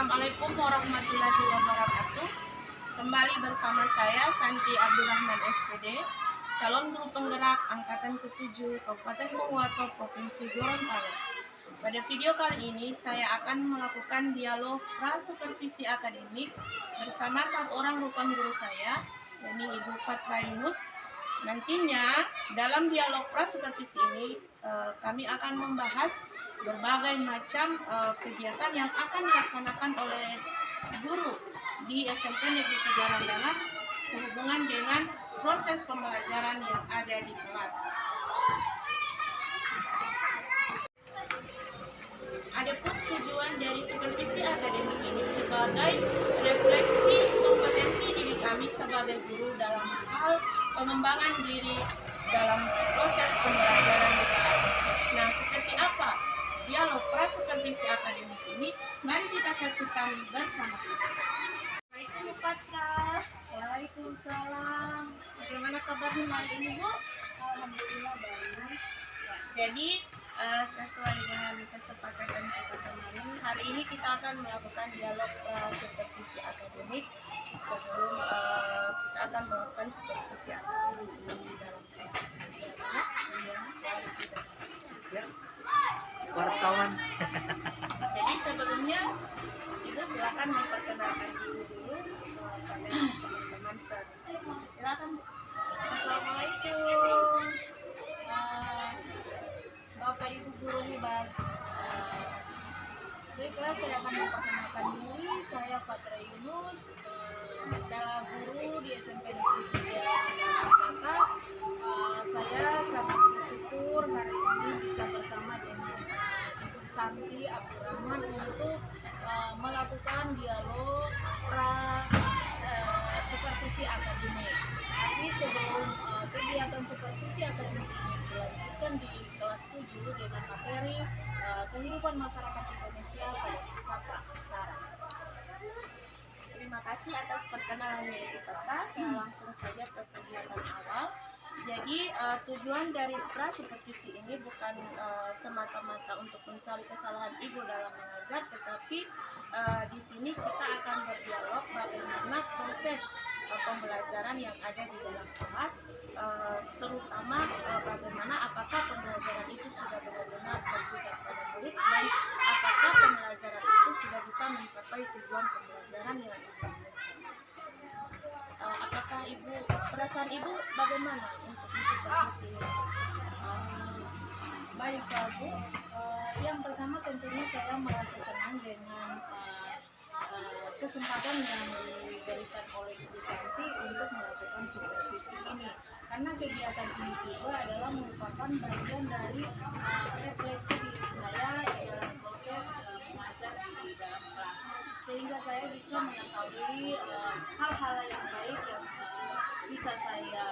Assalamualaikum warahmatullahi wabarakatuh. Kembali bersama saya Santi Abdurrahman SPD, calon guru penggerak angkatan ke-7 Kabupaten Pohuwato, Provinsi Gorontalo. Pada video kali ini saya akan melakukan dialog pra-supervisi akademik bersama satu orang rukun guru saya, yakni Ibu Fatra Yunus. Nantinya dalam dialog pra-supervisi ini kami akan membahas berbagai macam kegiatan yang akan dilaksanakan oleh guru di SMP Negeri 3 Randangan sehubungan dengan proses pembelajaran yang ada di kelas. Adapun tujuan dari supervisi akademik ini sebagai refleksi kompetensi diri kami sebagai guru dalam hal pengembangan diri dalam proses pembelajaran di kelas. Nah, seperti apa dialog pra-supervisi akademik ini? Mari kita saksikan bersama-sama. Assalamualaikum Fatra. Waalaikumsalam. Bagaimana kabarnya hari ini, Bu? Alhamdulillah baik. Jadi sesuai dengan kesepakatan kita kemarin, hari ini kita akan melakukan dialog supervisi akademik sebelum kita akan melakukan supervisi akademik di dalam Wartawan. Jadi sebelumnya Ibu silakan memperkenalkan diri dulu kepada teman-teman saya. Silakan. Assalamualaikum. Bapak Ibu guru hebat. Baiklah, saya akan memperkenalkan diri. Saya Fatra Yunus, adalah guru di SMP Negeri 3 Wisata. Saya sangat bersyukur hari ini bisa bersama dengan Ibu Santi Abdurrahman untuk melakukan dialog supervisi akademik. Tapi sebelum kegiatan supervisi akademik ini dilanjutkan di kelas 7 dengan materi kehidupan masyarakat Indonesia pada masa pra-aksara. Terima kasih atas perkenalannya Ibu Fatra. Saya langsung saja ke kegiatan awal. Jadi tujuan dari pra-supervisi ini bukan semata-mata untuk mencari kesalahan Ibu dalam mengajar, tetapi di sini kita akan berdialog bagaimana proses pembelajaran yang ada di dalam kelas, terutama bagaimana apakah pembelajaran itu sudah benar-benar terpusat pada murid dan apakah pembelajaran itu sudah bisa mencapai tujuan pembelajaran yang diinginkan. Apakah Ibu, perasaan Ibu bagaimana untuk supervisi ini? Baik Pak Bu, yang pertama tentunya saya merasa senang dengan kesempatan yang diberikan oleh Ibu Santi untuk melakukan supervisi ini, karena kegiatan ini juga adalah merupakan bagian dari refleksi diri saya dalam proses mengajar di dalam kelas, sehingga saya bisa mengetahui hal-hal yang baik yang bisa saya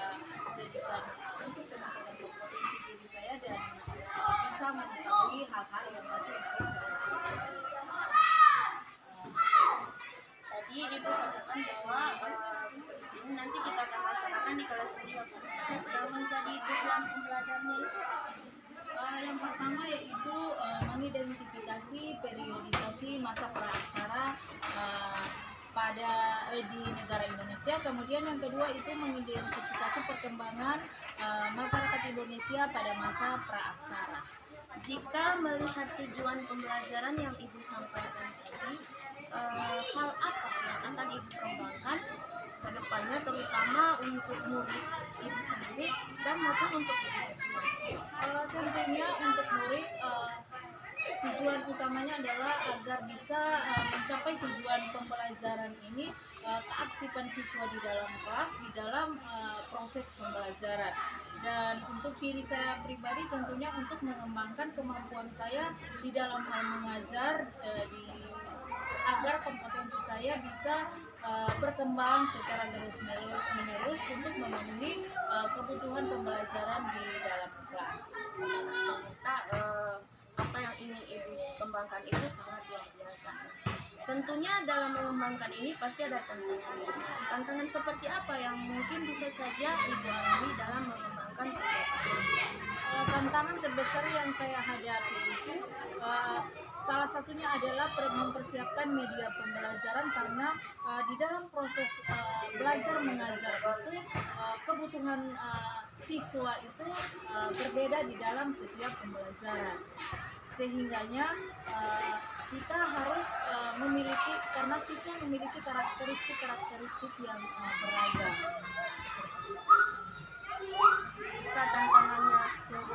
jadikan untuk teman-teman berpotensi diri saya dan bisa mengetahui hal-hal yang masih bisa saya lakukan. Tadi Ibu katakan bahwa supervisi ini nanti kita akan laksanakan di kelas 2. Yang menjadi tujuan pembelajarannya itu Yang pertama yaitu mengidentifikasi periodisasi masa pra-aksara di negara Indonesia. Kemudian yang kedua itu mengidentifikasi perkembangan masyarakat Indonesia pada masa pra-aksara. jika melihat tujuan pembelajaran yang Ibu sampaikan tadi, hal apa yang akan Ibu kembangkan ke depannya, terutama untuk murid Ibu sendiri dan maupun untuk Ibu sendiri? Tentunya untuk murid tujuan utamanya adalah agar bisa mencapai tujuan pembelajaran ini, keaktifan siswa di dalam kelas, di dalam proses pembelajaran. Dan untuk diri saya pribadi tentunya untuk mengembangkan kemampuan saya di dalam hal mengajar, agar kompetensi saya bisa berkembang secara terus-menerus untuk memenuhi kebutuhan pembelajaran di dalam kelas. Ternyata apa yang ingin Ibu kembangkan itu sangat luar biasa. Tentunya dalam mengembangkan ini pasti ada tantangan. Tantangan seperti apa yang mungkin bisa saja Ibu alami dalam mengembangkan kegiatan? Tantangan terbesar yang saya hadapi itu salah satunya adalah mempersiapkan media pembelajaran karena di dalam proses belajar mengajar itu kebutuhan siswa itu berbeda di dalam setiap pembelajaran, sehingganya kita harus memiliki, karena siswa memiliki karakteristik yang beragam. Jika tantangannya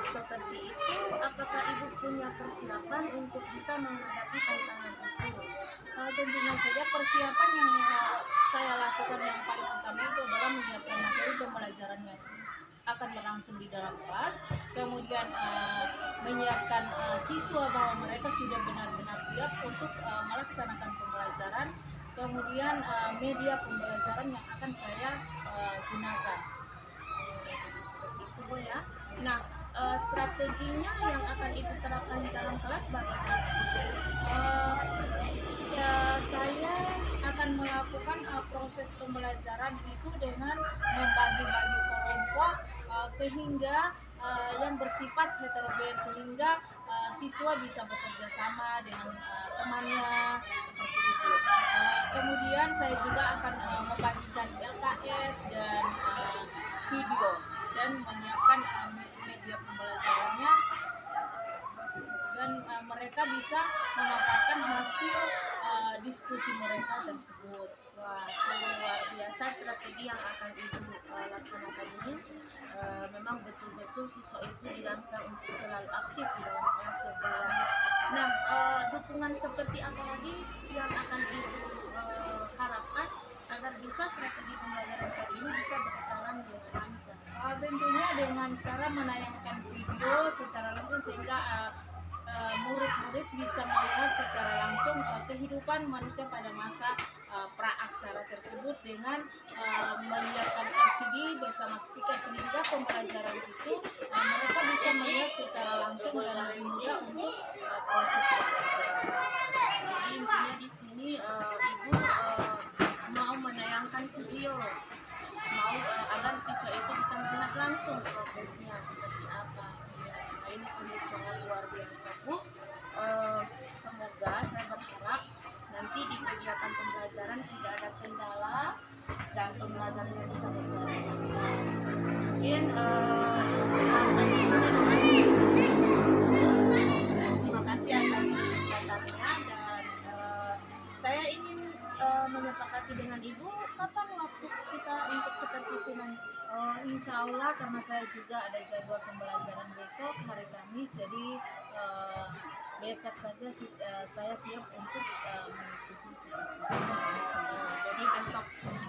seperti itu, apakah Ibu punya persiapan untuk bisa menghadapi tantangan itu? Tentunya saja persiapan yang saya lakukan yang paling utama itu adalah menyiapkan materi pembelajaran yang akan berlangsung di dalam kelas, kemudian menyiapkan siswa bahwa mereka sudah benar-benar siap untuk melaksanakan pembelajaran, kemudian media pembelajaran yang akan saya gunakan. Seperti itu Bu ya. Nah, strateginya yang akan Ibu terapkan di dalam kelas bagaimana? Saya akan melakukan proses pembelajaran itu dengan membagi-bagi kelompok sehingga yang bersifat heterogen, sehingga siswa bisa bekerja sama dengan temannya seperti itu. Kemudian saya juga akan membagikan LKS dan video dan menyiapkan media pembelajarannya, dan mereka bisa memanfaatkan hasil diskusi mereka tersebut. Wah, sungguh luar biasa strategi yang akan Ibu laksanakan ini. Memang betul-betul siswa itu dirangsang untuk selalu aktif di dalam kelas ya Bu ya. Nah, dukungan seperti apa lagi yang akan Ibu harapkan agar bisa strategi pembelajaran kali ini bisa berjalan dengan lancar? Tentunya dengan cara menayangkan video secara langsung sehingga murid-murid bisa melihat secara langsung kehidupan manusia pada masa praaksara tersebut, dengan menyiapkan LCD bersama speaker sehingga pembelajaran itu mereka bisa melihat secara langsung dan lebih mudah untuk proses pembelajaran. Jadi intinya di sini Ibu mau menayangkan video, mau agar siswa itu bisa melihat langsung prosesnya seperti apa. Nah, ini sungguh sangat luar biasa Bu. Semoga saya berharap nanti di kegiatan pembelajaran tidak ada kendala dan pembelajarannya bisa berjalan lancar. Mungkin sampai di sini terima kasih atas kesempatannya, dan saya ingin menyepakati dengan Ibu kapan waktu kita untuk supervisi nanti. Insya Allah, karena saya juga ada jadwal pembelajaran besok hari Kamis, jadi besok saja saya siap untuk mengikuti supervisi. Jadi besok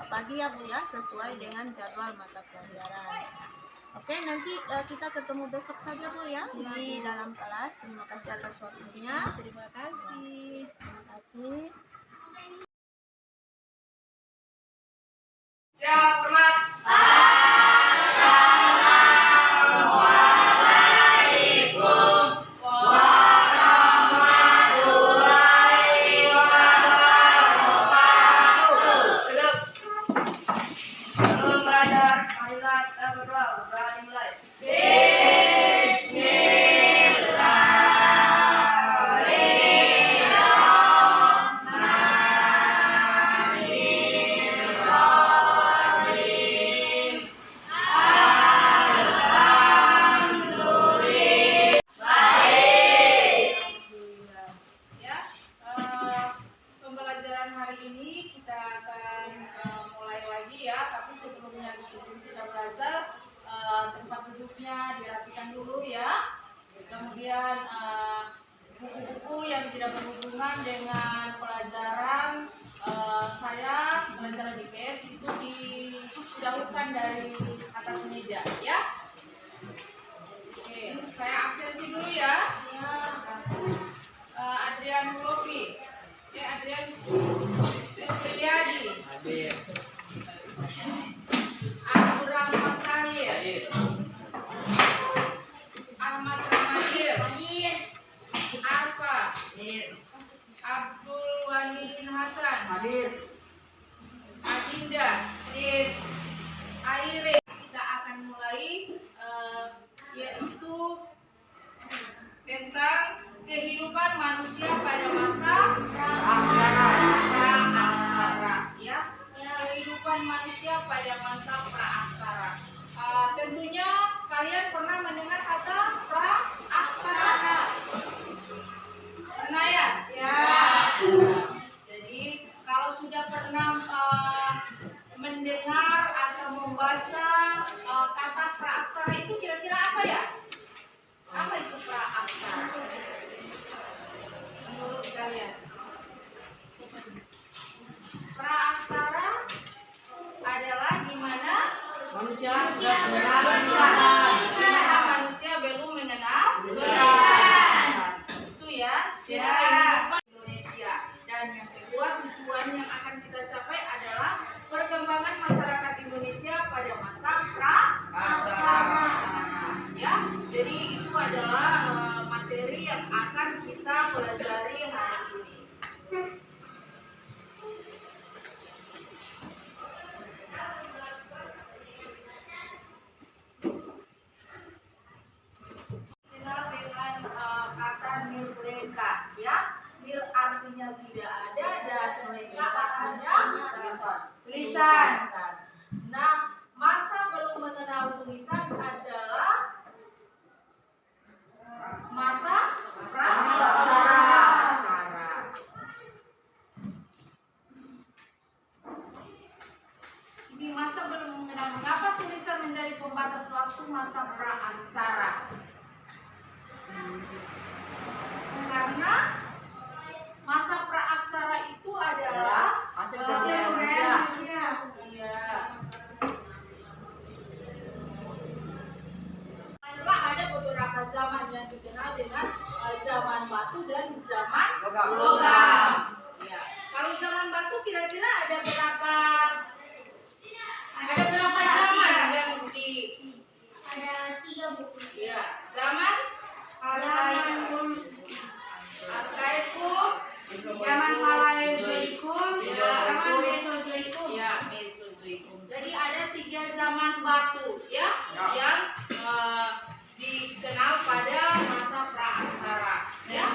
pagi ya Bu ya, sesuai dengan jadwal mata pelajaran. Oke, nanti kita ketemu besok saja Bu ya, di dalam kelas. Terima kasih atas waktunya. Terima kasih. Terima kasih. Siap, hormat. Duduk. Sebelum belajar, marilah kita berdoa. Berdoa dimulai. Ya, pembelajaran hari ini kita akan mulai lagi ya, tapi sebelum kita belajar, tempat duduknya dirapikan dulu ya. Kemudian buku-buku yang tidak berhubungan dengan pelajaran saya pelajaran IPS itu dijauhkan dari atas meja ya. Oke, saya absensi dulu ya. Adrian Lopi, Adrian Supriyadi, Abdurrahman Tahir, Ahmad Ramadil, Arfa, Abdul Wanidin Hasan, Adinda, Aire. Kita akan mulai yaitu tentang kehidupan manusia pada kita pelajari hari ini. Kenal dengan kata nirleka, ya. Nir artinya tidak ada dan leka artinya tulisan. Nah, masa belum mengenal tulisan adalah masa praaksara. Ini masa belum mengenal. Mengapa tulisan menjadi pembatas waktu masa praaksara? Karena masa praaksara itu adalah ada beberapa zaman yang dikenal dengan zaman batu dan zaman logam. Ya. Kalau zaman batu kira-kira ada berapa zaman yang di Ada 3 buku. ya, zaman Arkaicum, Arkaikum, zaman Paleozoikum, Ya. zaman Mesozoikum. ya, Mesozoikum. Jadi ada 3 zaman batu ya, yang dikenal pada masa praaksara ya.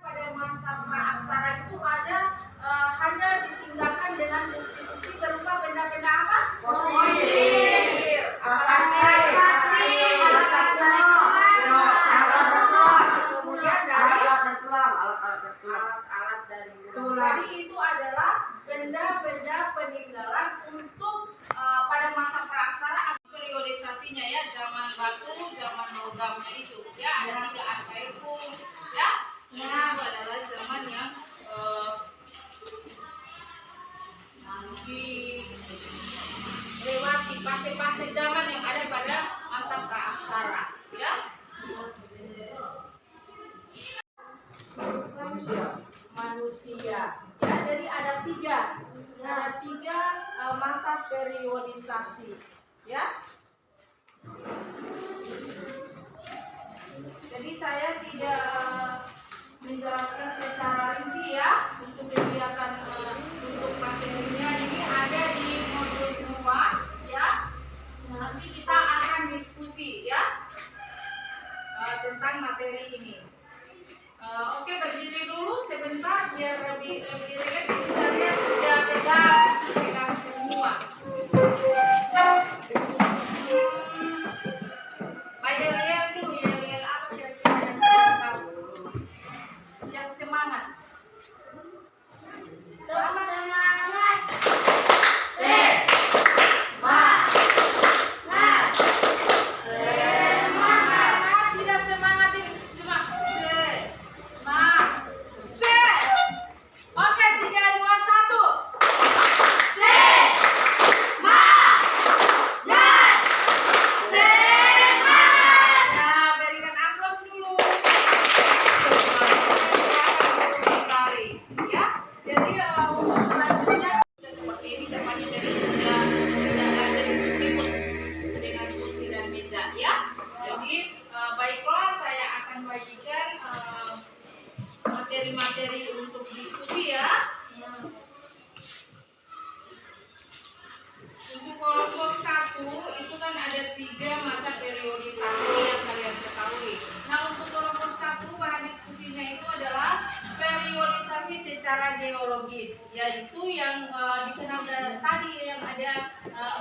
Pada masa praaksara itu ada hanya ditinggalkan dengan bukti-bukti berupa benda-benda apa? Fosil. Kemudian dari alat-alat dari tulang. Jadi itu adalah benda-benda peninggalan untuk pada masa praaksara. Periodisasinya ya, zaman batu, zaman logamnya itu ya, ada 3 arkaikum ya. Itu adalah zaman yang lewati fase-fase zaman yang ada pada masa praaksara ya. Manusia ya, jadi ada tiga masa periodisasi ya. Jadi saya tidak menjelaskan secara rinci ya untuk kegiatan untuk materinya. Ini ada di modul semua ya. Nanti kita akan diskusi ya tentang materi ini. Oke, berdiri dulu sebentar biar lebih rileks. Misalnya sudah pegang semua. Bayar dulu ya, lihat apa kira-kira yang kita tahu. Yang semangat. Semangat. Tidak semangat ini cuma Oke, 3, 2, 1. Ya, berikan aplaus dulu. Kembali, ya. Jadi untuk selanjutnya sudah seperti ini, tempatnya jadi sudah ada ribut dengan kursi dan meja, ya. Jadi baiklah, saya akan bagikan materi-materi untuk diskusi ya. Untuk kelompok 1 itu kan ada 3 masa periodisasi yang kalian ketahui. Nah, untuk kelompok 1 bahan diskusinya itu adalah periodisasi secara geologis, yaitu yang dikenal tadi yang ada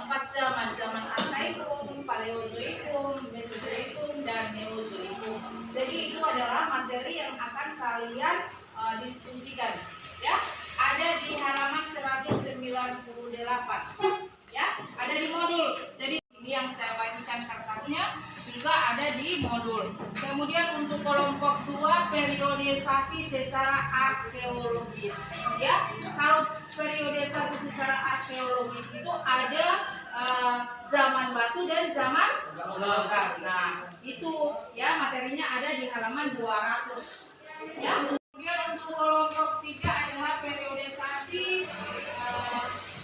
4 zaman Arkaikum, Paleozoikum, Mesozoikum, dan Neozoikum. Jadi itu adalah materi yang akan kalian diskusikan ya. Ada di halaman 198 ya, ada di modul. Jadi ini yang saya bagikan kertasnya juga ada di modul. Kemudian untuk kelompok 2 periodisasi secara arkeologis ya. Kalau periodisasi secara arkeologis itu ada zaman batu dan zaman logam. Nah, itu ya materinya ada di halaman 200 ya. Kemudian untuk kelompok 3 adalah periodisasi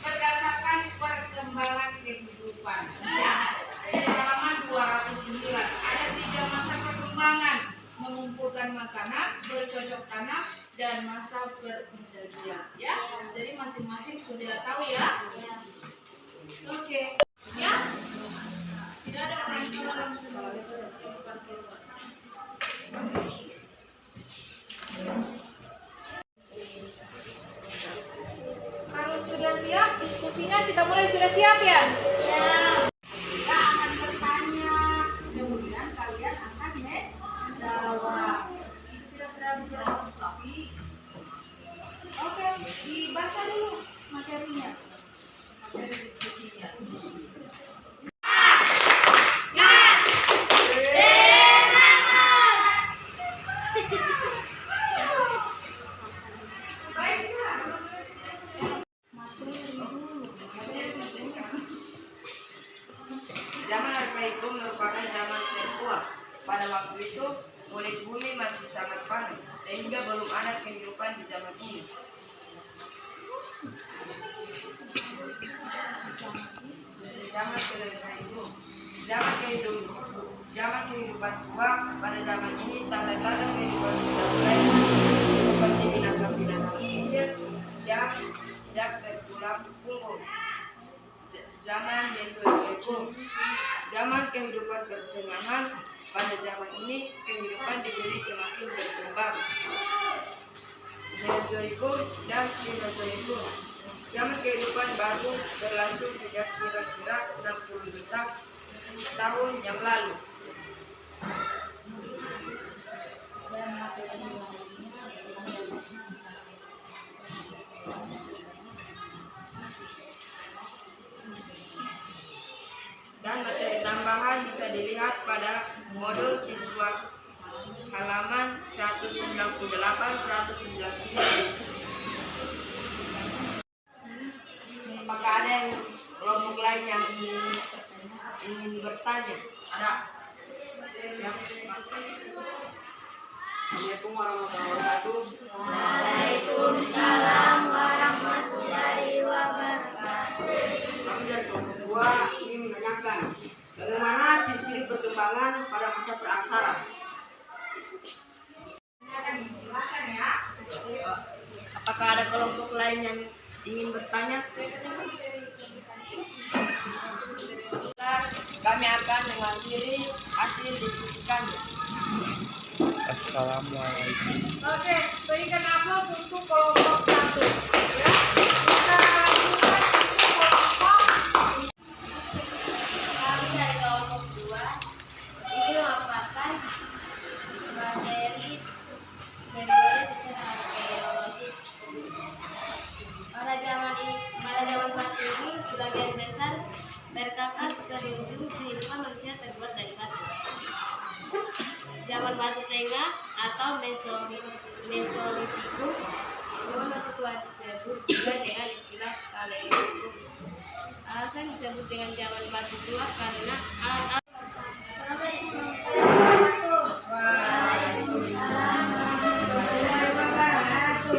berdasarkan perkembangan kehidupan ya. Di halaman 209 ada kanak, bercocok tanam, dan masa perpendalian. Ya, jadi masing-masing sudah tahu ya. Oke, ya. Tidak ada persoalan. Kalau sudah siap, diskusinya kita mulai. Sudah siap ya? Kita akan bertanya, kemudian kalian akan menjawab. Sudah berani berdiskusi. Oke, dibaca dulu materinya, materi diskusinya. Zaman Arka itu merupakan zaman tertua. Pada waktu itu, kulit bumi masih sangat panas, sehingga belum ada kehidupan di zaman ini. Zaman kedua itu, zaman kehidupan tua. Pada zaman ini, tanda-tanda kehidupan sudah mulai seperti binatang-binatang kecil yang tidak bertulang punggung. Zaman Mesozoikum, zaman kehidupan pertengahan. Pada zaman ini kehidupan di bumi semakin berkembang. Mesozoikum dan Kenozoikum, zaman kehidupan baru berlangsung sejak kira-kira 60 juta tahun yang lalu. Dan materi tambahan bisa dilihat pada modul siswa halaman 198-199. Apakah ada yang kelompok lain yang ingin bertanya? Ada? Ya. Assalamualaikum warahmatullahi wabarakatuh. Waalaikumsalam warahmatullahi wabarakatuh. Kami dari kelompok 2 ingin menanyakan bagaimana ciri-ciri perkembangan pada masa praaksara. Silakan ya. Apakah ada kelompok lain yang ingin bertanya? Kami akan mengakhiri hasil diskusi kami. Assalamualaikum. Oke, berikan aplaus untuk kelompok 1. Ya, kita lanjutkan untuk kelompok. Kami dari kelompok 2 ini memaparkan materi sejarah arkeologi. Pada zaman batu ini sebagian besar berkakas penunjung kehidupan manusia terbuat dari batu. Zaman batu tengah atau Mesolitikum, zaman batu tua disebut juga dengan istilah Paleolitikum. Alasan disebut dengan zaman batu tua karena alat-alat. Assalamualaikum warahmatullahi wabarakatuh.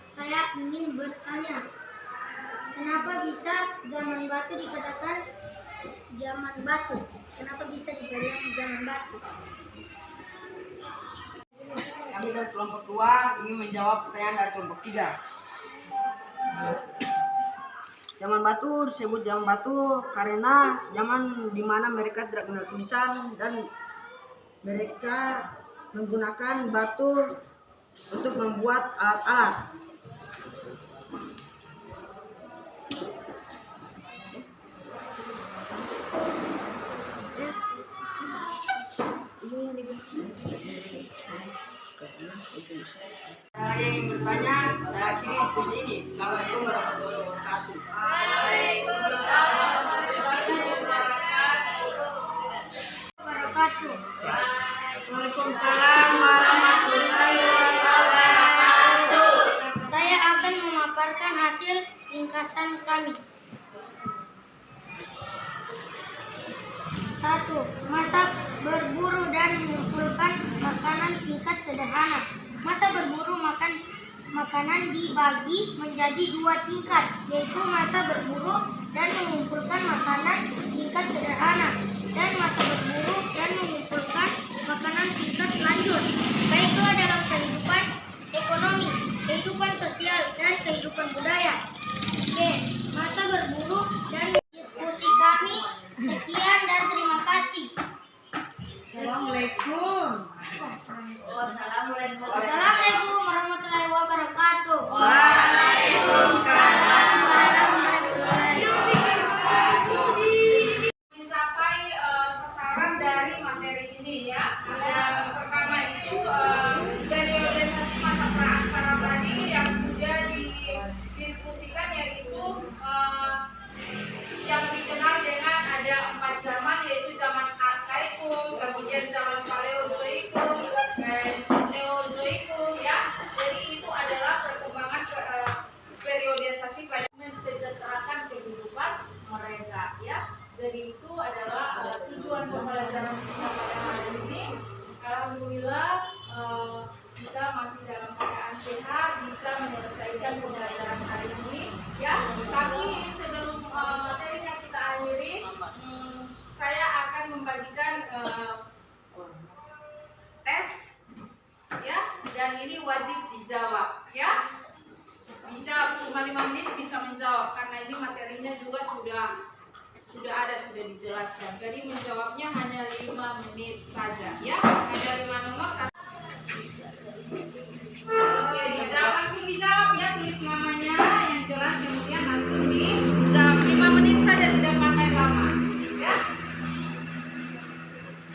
Saya ingin bertanya, kenapa bisa zaman batu dikatakan zaman batu? Kenapa bisa dibilang zaman batu? Kami dari kelompok 2 ingin menjawab pertanyaan dari kelompok 3. Zaman batu disebut zaman batu karena zaman di mana mereka tidak kenal tulisan dan mereka menggunakan batu untuk membuat alat-alat. Ada yang ingin bertanya, saya akhiri diskusi ini. Assalamualaikum warahmatullahi wabarakatuh. Waalaikumsalam warahmatullahi wabarakatuh. Saya akan memaparkan hasil ringkasan kami. 1. Masak, berburu dan mengumpulkan makanan tingkat sederhana. Masa berburu makanan dibagi menjadi 2 tingkat, yaitu masa berburu dan mengumpulkan makanan tingkat sederhana dan masa berburu dan mengumpulkan makanan tingkat lanjut. pembelajaran kita pada hari ini. Alhamdulillah kita masih dalam keadaan sehat, bisa menyelesaikan pembelajaran hari ini. Ya, tapi sebelum materinya kita akhiri, saya akan membagikan tes, ya, dan ini wajib dijawab, ya. Dijawab cuma 5 menit bisa menjawab karena ini materinya juga sudah dijelaskan. Jadi menjawabnya hanya 5 menit saja, ya. Ada 5 nomor. Oke, dijawab, langsung dijawab ya, tulis namanya yang jelas, kemudian langsung dijawab 5 menit saja, tidak pakai lama, ya.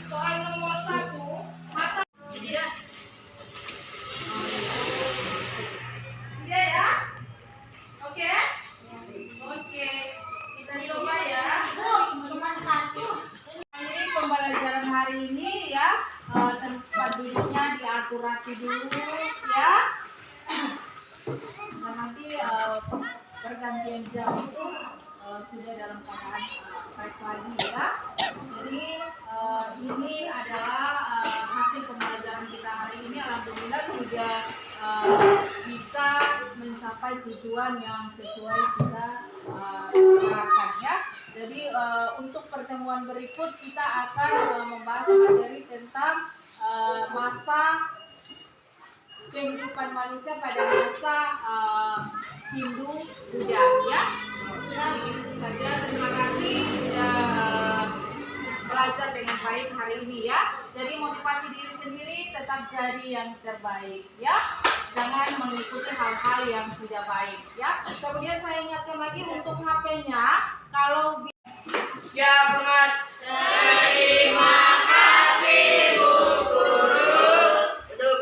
Soal nomor 1, masa tidak. Ya. Oke? Oke. Kita coba ya. Cuma satu. Ini pembelajaran hari ini ya. Tempat duduknya diatur rapi dulu ya. Dan nanti pergantian jam itu sudah dalam keadaan fresh lagi ya. Jadi ini adalah hasil pembelajaran kita hari ini. Alhamdulillah sudah bisa mencapai tujuan yang sesuai kita harapkan ya. Jadi untuk pertemuan berikut kita akan membahas materi tentang masa kehidupan manusia pada masa Hindu-Buddha ya. Jadi saja, terima kasih sudah belajar dengan baik hari ini ya. Jadi motivasi diri sendiri, tetap jadi yang terbaik ya. Jangan mengikuti hal-hal yang tidak baik ya. Kemudian saya ingatkan lagi untuk HP-nya, kalau Ya, hormat. terima kasih Bu Guru. Duduk.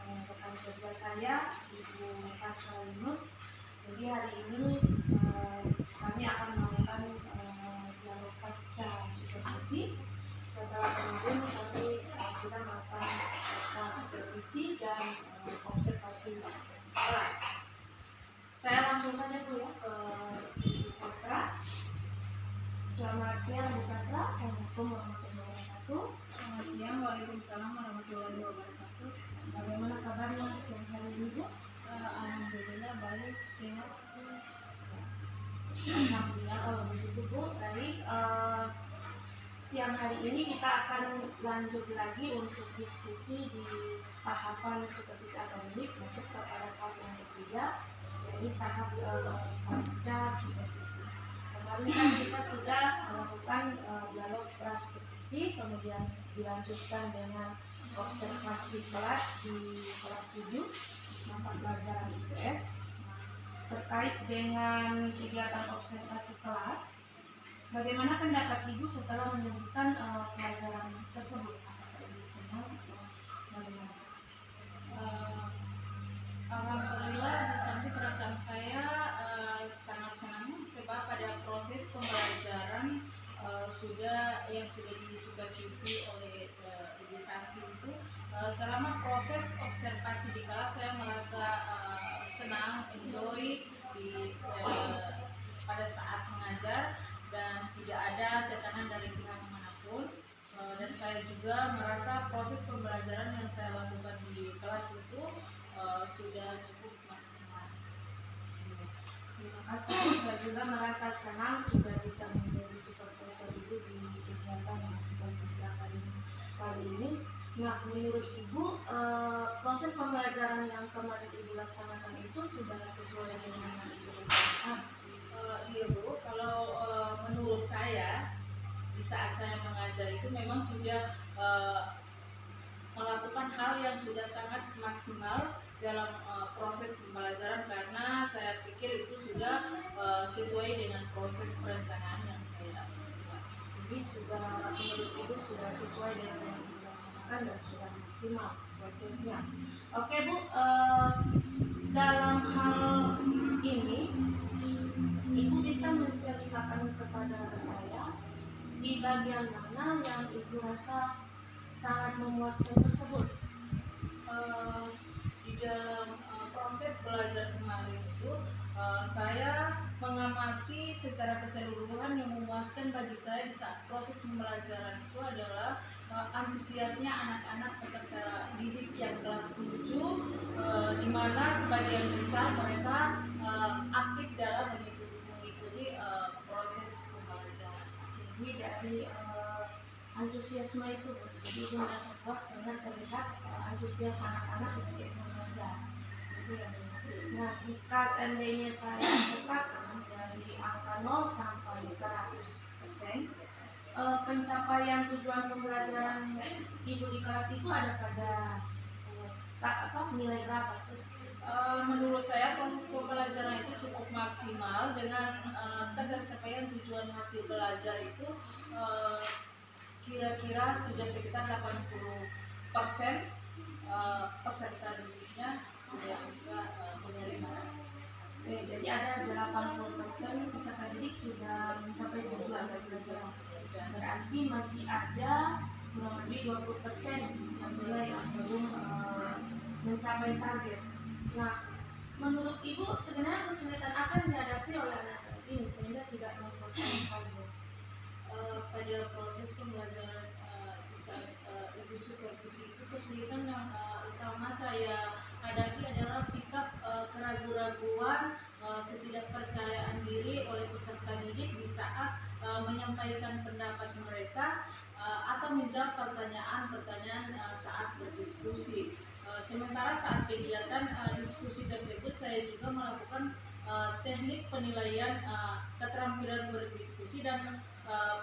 Rekan kerja saya, Ibu Patra Yunus. Jadi hari ini kami akan melakukan dialog pasca supervisi. Setelah kemarin kami sudah melakukan pasca supervisi dan observasi kelas. Saya langsung saja Bu ya ke Ibu Patra. Selamat siang Bu Patra. Assalamualaikum warahmatullahi wabarakatuh. Selamat siang, waalaikumsalam warahmatullahi wabarakatuh. Bagaimana kabarnya siang hari ini Bu? Alhamdulillah baik, sehat. Alhamdulillah kalau begitu Bu. Baik, siang hari ini kita akan lanjut lagi untuk diskusi di tahapan supervisi akademik masuk kepada tahap yang ketiga, yaitu tahap pasca supervisi. Kemarin kan kita sudah melakukan dialog pra supervisi, kemudian dilanjutkan dengan observasi kelas di kelas 7 mata pelajaran IPS. Terkait dengan kegiatan observasi kelas, bagaimana pendapat Ibu setelah menyebutkan pelajaran tersebut? Apakah Ibu senang atau bagaimana? Alhamdulillah, Bu Santi, perasaan saya sangat senang sebab pada proses pembelajaran yang sudah disupervisi oleh Ibu Santi itu selama proses observasi di kelas saya merasa senang, enjoy pada saat mengajar dan tidak ada tekanan dari pihak manapun. Dan saya juga merasa proses pembelajaran yang saya lakukan di kelas itu sudah cukup maksimal. Terima kasih. Saya juga merasa senang sudah bisa menjadi supervisor Ibu di kegiatan supervisi akademik kali ini. Nah, menurut Ibu, proses pembelajaran yang kemarin Ibu laksanakan itu sudah sesuai dengan yang Ibu rencanakan? Iya Bu, kalau menurut saya di saat saya mengajar itu memang sudah melakukan hal yang sudah sangat maksimal dalam proses pembelajaran karena saya pikir itu sudah sesuai dengan proses perencanaan yang saya buat. Jadi sudah menurut Ibu sudah sesuai dengan yang Ibu laksanakan dan sudah maksimal prosesnya. Oke Bu, bagian mana yang Ibu rasa sangat memuaskan tersebut? Di dalam proses belajar kemarin itu saya mengamati secara keseluruhan yang memuaskan bagi saya di saat proses pembelajaran itu adalah antusiasnya anak-anak peserta didik yang kelas 7 di mana sebagian besar mereka aktif dalam mengikuti proses pembelajaran. Jadi dari antusiasme itu, jadi Ibu merasa puas karena terlihat antusias anak-anak untuk belajar. Itu yang dimaksud. Nah, jika seandainya saya tetapkan dari angka 0 sampai 100%, pencapaian tujuan pembelajaran Ibu di kelas itu ada pada nilai berapa? Menurut saya proses pembelajaran itu cukup maksimal dengan ketercapaian tujuan hasil belajar itu kira-kira sudah sekitar 80% peserta didiknya sudah bisa menerima. Oke, jadi ada 80% peserta didik sudah mencapai tujuan pembelajaran. Berarti masih ada kurang lebih 20% yang belum mencapai target. Nah, menurut Ibu sebenarnya kesulitan apa yang dihadapi oleh anak-anak ini sehingga tidak mencapai target? Pada proses pembelajaran di saat ibu supervisi itu kesulitan yang utama saya hadapi adalah sikap keraguan-raguan, ketidakpercayaan diri oleh peserta didik di saat menyampaikan pendapat mereka atau menjawab pertanyaan-pertanyaan saat berdiskusi. Sementara saat kegiatan diskusi tersebut saya juga melakukan teknik penilaian keterampilan berdiskusi dan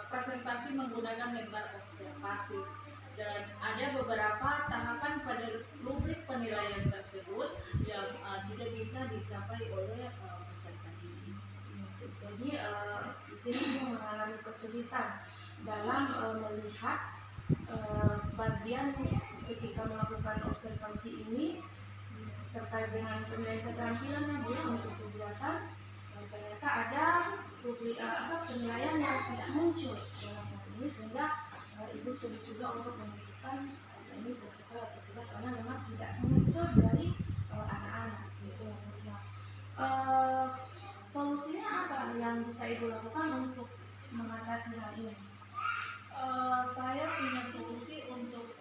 presentasi menggunakan lembar observasi, dan ada beberapa tahapan pada rubrik penilaian tersebut yang tidak bisa dicapai oleh peserta didik. Jadi di sini Ibu mengalami kesulitan dalam melihat bagian ketika melakukan observasi ini terkait dengan penilaian keterampilan yang dia untuk kegiatan. Ternyata ada penilaian yang tidak muncul dalam hal ini sehingga Ibu sulit juga untuk menentukan ini tersukai atau tidak karena memang tidak muncul dari anak-anak gitu. Solusinya apa yang bisa Ibu lakukan untuk mengatasi hal ini? Saya punya solusi untuk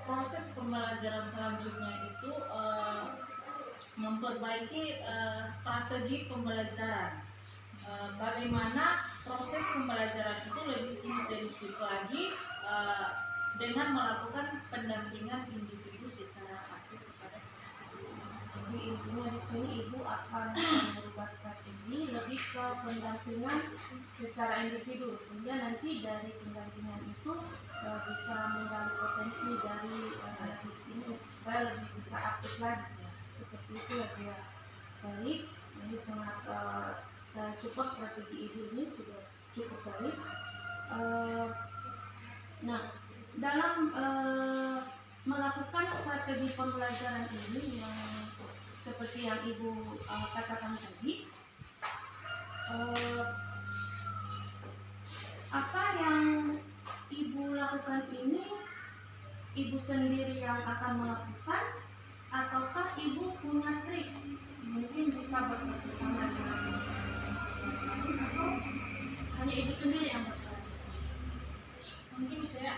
proses pembelajaran selanjutnya itu memperbaiki strategi pembelajaran. Bagaimana proses pembelajaran itu lebih intensif lagi dengan melakukan pendampingan individu secara aktif kepada peserta. Jadi intinya di sini Ibu akan merubah strategi lebih ke pendampingan secara individu sehingga nanti dari pendampingan itu bisa menggali potensi dari anak didik ini supaya lebih bisa aktif lagi ya. Seperti itu ya Bu ya. Baik, ini sangat saya support strategi Ibu ini sudah cukup baik. Nah, dalam melakukan strategi pembelajaran ini yang seperti yang Ibu katakan tadi, apa yang Ibu lakukan ini Ibu sendiri yang akan melakukan ataukah Ibu punya trik mungkin bisa bekerjasama dengan atau hanya Ibu sendiri yang berperan? Mungkin saya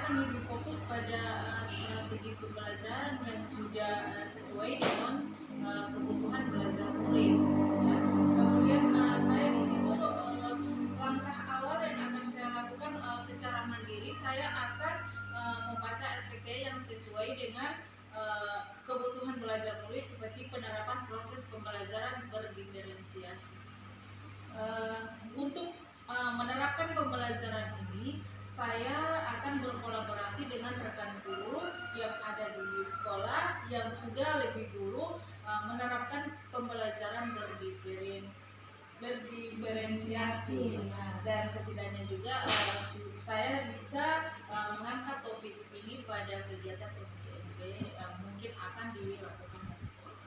akan lebih fokus pada strategi pembelajaran yang sudah sesuai dengan kebutuhan belajar murid. Ya. Kemudian saya di situ langkah awal yang akan saya lakukan secara mandiri, saya akan membaca RPT yang sesuai dengan kebutuhan belajar murid seperti penerapan proses pembelajaran berdiferensiasi. Untuk menerapkan pembelajaran ini, saya akan berkolaborasi dengan rekan guru yang ada di sekolah yang sudah lebih dulu menerapkan pembelajaran berdiferensiasi, dan setidaknya juga saya bisa mengangkat topik ini pada kegiatan PMKMB yang mungkin akan dilakukan di sekolah.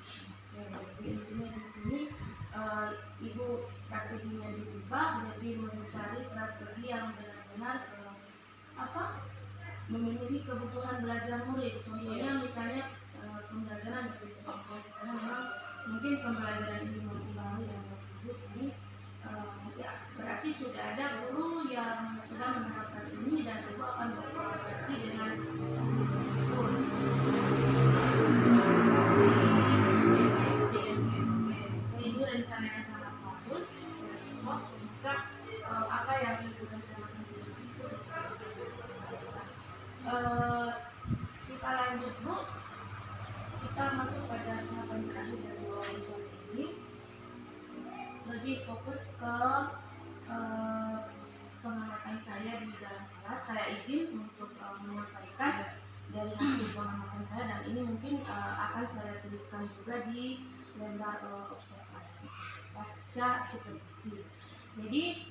Jadi intinya di sini ibu strateginya diubah, jadi mencari strategi yang benar-benar memenuhi kebutuhan belajar murid. Contohnya misalnya pembelajaran dari saya sekarang memang mungkin pembelajaran ini masih baru yang baru ini ya, berarti sudah ada guru yang sudah menerapkan ini dan ibu akan berkolaborasi dengan guru tersebut. Ini rencana yang sangat bagus. Saya support, semoga apa yang ibu rencanakan itu bisa dilakukan. Kita lanjut Bu, kita masuk pada tahapan terakhir dari wawancara ini, lebih fokus ke pengamatan saya di dalam kelas. Saya izin untuk menyampaikan dari hasil pengamatan saya, dan ini mungkin akan saya tuliskan juga di lembar observasi pasca supervisi. Jadi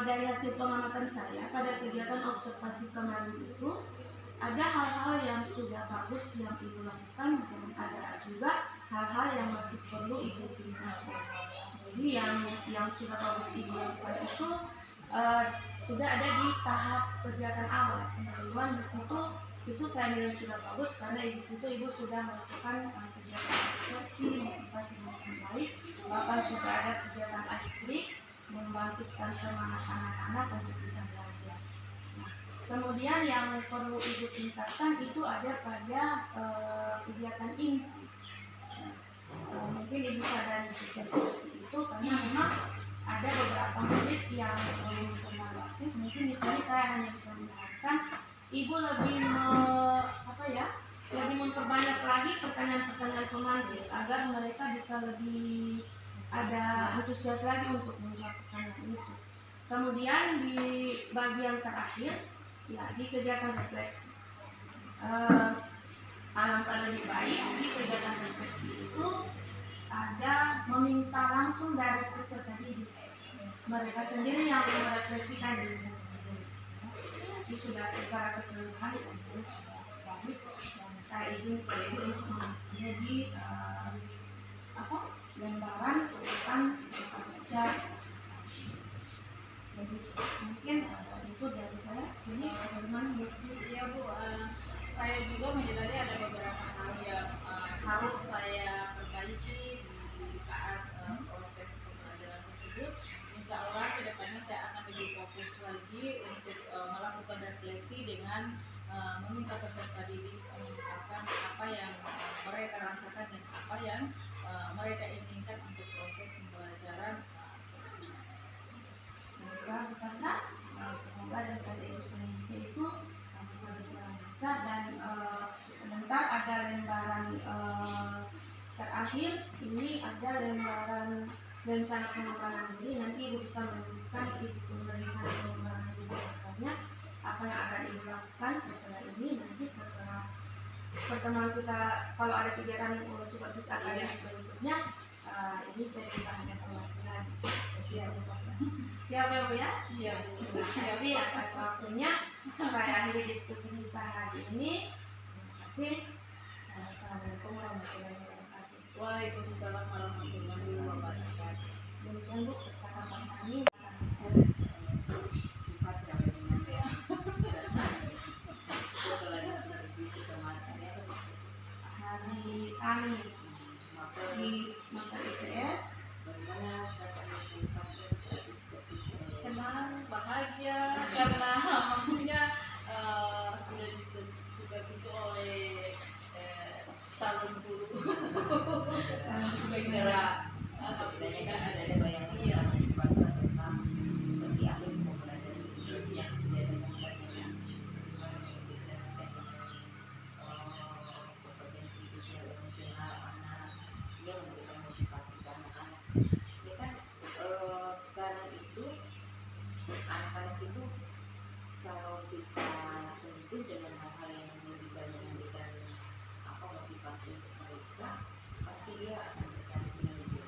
dari hasil pengamatan saya pada kegiatan observasi kemarin itu ada hal-hal yang sudah bagus yang ibu lakukan, dan ada juga hal-hal yang masih perlu ibu tingkatkan. Jadi yang sudah bagus ibu lakukan itu sudah ada di tahap kegiatan awal pendahuluan. Di situ itu saya nilai sudah bagus karena di situ ibu sudah melakukan kegiatan persepsi, motivasi yang baik, bahkan sudah ada kegiatan ice break, membangkitkan semangat anak-anak untuk bisa belajar. Nah, kemudian yang perlu ibu tingkatkan itu ada pada kegiatan inti. Mungkin ibu sadari juga seperti itu karena memang ada beberapa murid yang belum pernah aktif. Mungkin di sini saya hanya bisa menyarankan ibu lebih lebih memperbanyak lagi pertanyaan-pertanyaan pemanggil agar mereka bisa lebih ada antusias lagi untuk menjawab pertanyaan itu. Kemudian di bagian terakhir, ya di kegiatan refleksi, alangkah lebih baik di kegiatan refleksi itu ada meminta langsung dari peserta didik, mereka sendiri yang merefleksikan diri sendiri. Ini sudah secara keseluruhan saya sudah baik, dan saya izin kepada ibu untuk menulisnya di lembaran catatan apa saja. Jadi mungkin itu dari saya. Ini bagaimana Bu? Iya Bu, saya juga menyadari ada beberapa hal yang harus saya perbaiki di saat proses pembelajaran tersebut. Insya Allah kedepannya saya akan lebih fokus lagi untuk melakukan refleksi dengan meminta peserta didik mengungkapkan apa yang mereka rasakan dan apa yang mereka inginkan untuk proses pembelajaran selanjutnya. Karena semoga dan saya ibu selanjutnya itu bisa berjalan lancar, dan sebentar ada lembaran terakhir. Ini ada lembaran rencana pengembangan diri. Nanti ibu bisa menuliskan itu rencana pengembangan diri, apa yang akan ibu lakukan setelah ini. Nanti setelah pertemuan kita, kalau ada kegiatan supervisi akademik berikutnya, ini jadi bahan evaluasi lagi. Siap ya Bu ya? Iya Bu. Terima kasih atas waktunya. Saya akhiri diskusi kita hari ini. Terima kasih. Assalamualaikum warahmatullahi wabarakatuh. Waalaikumsalam warahmatullahi wabarakatuh. Demikian Bu percakapan kami. Hari Kamis di Mata IPS. Senang, bahagia karena maksudnya sudah disupervisi oleh calon guru bergerak. Setidaknya kan sudah ada bayangan sama juga tentang seperti apa yang mau belajar yang sesuai dengan kepentingan, bagaimana mengintegrasikan kompetensi sosial emosional anak yang memberikan motivasi ke anak-anak. Ya kan sekarang itu anak-anak itu kalau kita sentuh dengan hal-hal yang lebih banyak memberikan motivasi untuk mereka, pasti dia akan tertarik belajar.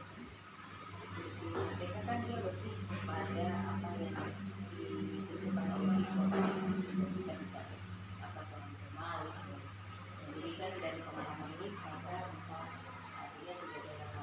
Mereka kan dia lebih kepada apa yang dibutuhkan oleh siswa pada yang apakah mau. Jadi kan dari pengalaman ini mereka bisa artinya sudah dalam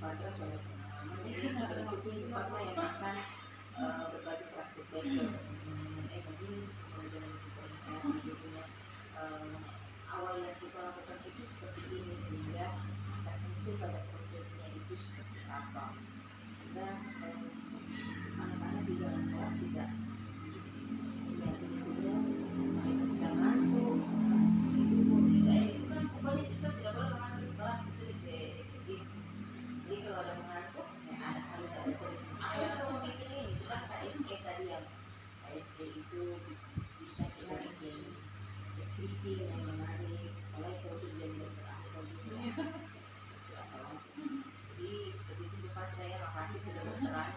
Fadra sudah pengalaman, jadi berikutnya itu Fatma yang akan berbagi praktik baik mengenai begini pembelajaran digitalisasi jadinya awal yang kita lakukan itu seperti ini sehingga akan muncul pada prosesnya itu seperti apa sehingga anak-anak di dalam kelas tidak cedera, mereka tidak ngantuk. Itu kan pokoknya siswa tidak boleh mengantuk di kelas itu jadi kalau ada mengantuk ya harus ada cerita. Aku coba bikin ini itu kan KSE tadi yang KSE itu bisa kita bikin scripting yang menarik, mulai proses gender berakhir jadi seperti itu Pak saya makasih sudah berperan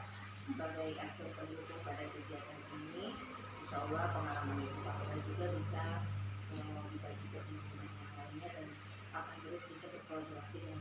sebagai aktor pendukung pada kegiatan ini. Insya Allah pengalaman itu Pak Fadra juga bisa dibagi ke teman-teman yang lainnya dan akan terus bisa berkolaborasi dengan